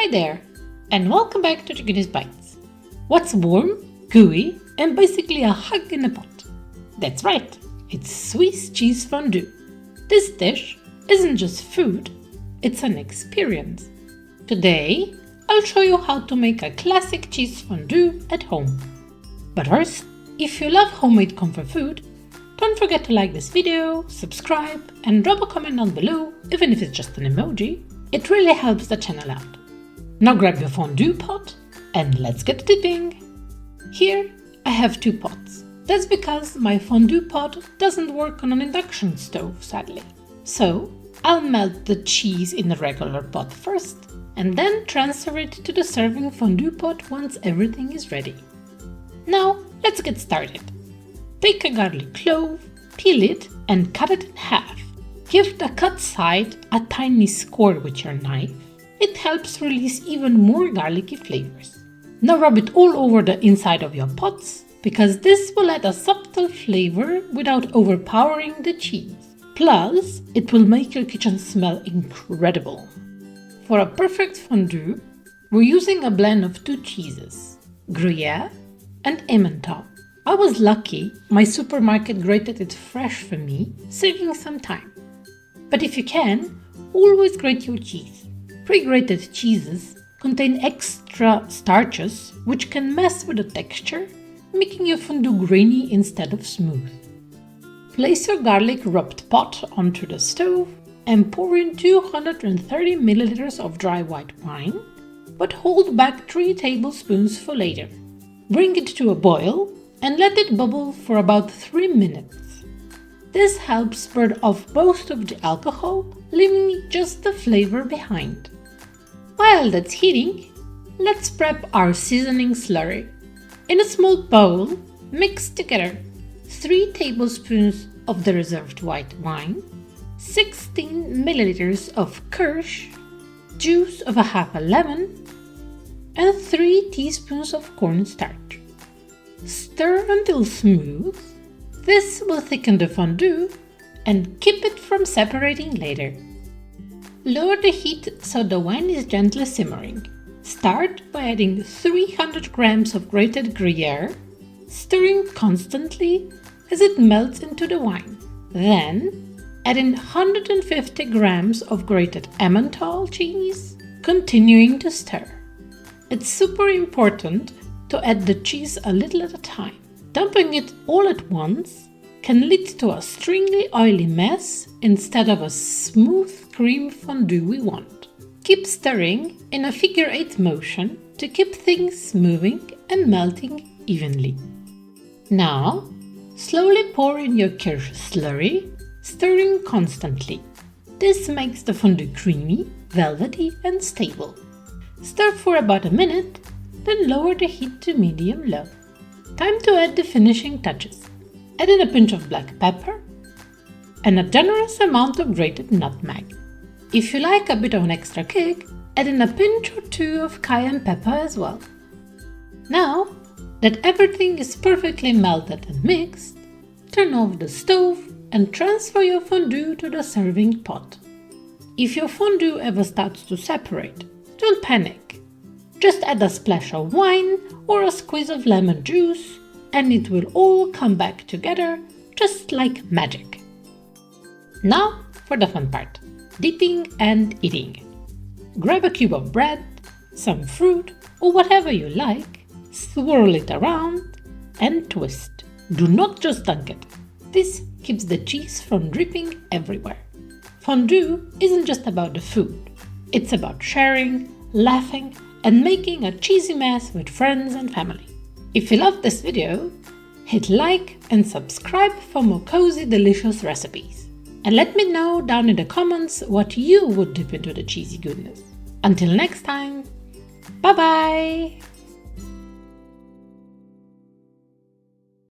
Hi there, and welcome back to Chicken Bites. What's warm, gooey, and basically a hug in a pot? That's right, it's Swiss cheese fondue. This dish isn't just food, it's an experience. Today, I'll show you how to make a classic cheese fondue at home. But first, if you love homemade comfort food, don't forget to like this video, subscribe, and drop a comment down below, even if it's just an emoji. It really helps the channel out. Now grab your fondue pot and let's get dipping. Here I have 2 pots. That's because my fondue pot doesn't work on an induction stove, sadly. So I'll melt the cheese in the regular pot first and then transfer it to the serving fondue pot once everything is ready. Now let's get started. Take a garlic clove, peel it and cut it in half. Give the cut side a tiny score with your knife. It helps release even more garlicky flavors. Now rub it all over the inside of your pots, because this will add a subtle flavor without overpowering the cheese. Plus, it will make your kitchen smell incredible. For a perfect fondue, we're using a blend of 2 cheeses, Gruyère and Emmental. I was lucky, my supermarket grated it fresh for me, saving some time. But if you can, always grate your cheese. Pre-grated cheeses contain extra starches which can mess with the texture, making your fondue grainy instead of smooth. Place your garlic rubbed pot onto the stove and pour in 230 ml of dry white wine, but hold back 3 tablespoons for later. Bring it to a boil and let it bubble for about 3 minutes. This helps burn off most of the alcohol, leaving just the flavor behind. While that's heating, let's prep our seasoning slurry. In a small bowl, mix together 3 tablespoons of the reserved white wine, 16 milliliters of Kirsch, juice of half a lemon, and 3 teaspoons of cornstarch. Stir until smooth. This will thicken the fondue and keep it from separating later. Lower the heat so the wine is gently simmering. Start by adding 300 grams of grated Gruyère, stirring constantly as it melts into the wine. Then, add in 150 grams of grated Emmental cheese, continuing to stir. It's super important to add the cheese a little at a time. Dumping it all at once can lead to a stringy, oily mess instead of a smooth cream fondue we want. Keep stirring in a figure-8 motion to keep things moving and melting evenly. Now, slowly pour in your Kirsch slurry, stirring constantly. This makes the fondue creamy, velvety, and stable. Stir for about a minute, then lower the heat to medium-low. Time to add the finishing touches. Add in a pinch of black pepper and a generous amount of grated nutmeg. If you like a bit of an extra kick, add in a pinch or 2 of cayenne pepper as well. Now that everything is perfectly melted and mixed, turn off the stove and transfer your fondue to the serving pot. If your fondue ever starts to separate, don't panic. Just add a splash of wine or a squeeze of lemon juice and it will all come back together just like magic. Now for the fun part, dipping and eating. Grab a cube of bread, some fruit or whatever you like, swirl it around and twist. Do not just dunk it. This keeps the cheese from dripping everywhere. Fondue isn't just about the food. It's about sharing, laughing, and making a cheesy mess with friends and family. If you loved this video, hit like and subscribe for more cozy, delicious recipes. And let me know down in the comments what you would dip into the cheesy goodness. Until next time, bye bye!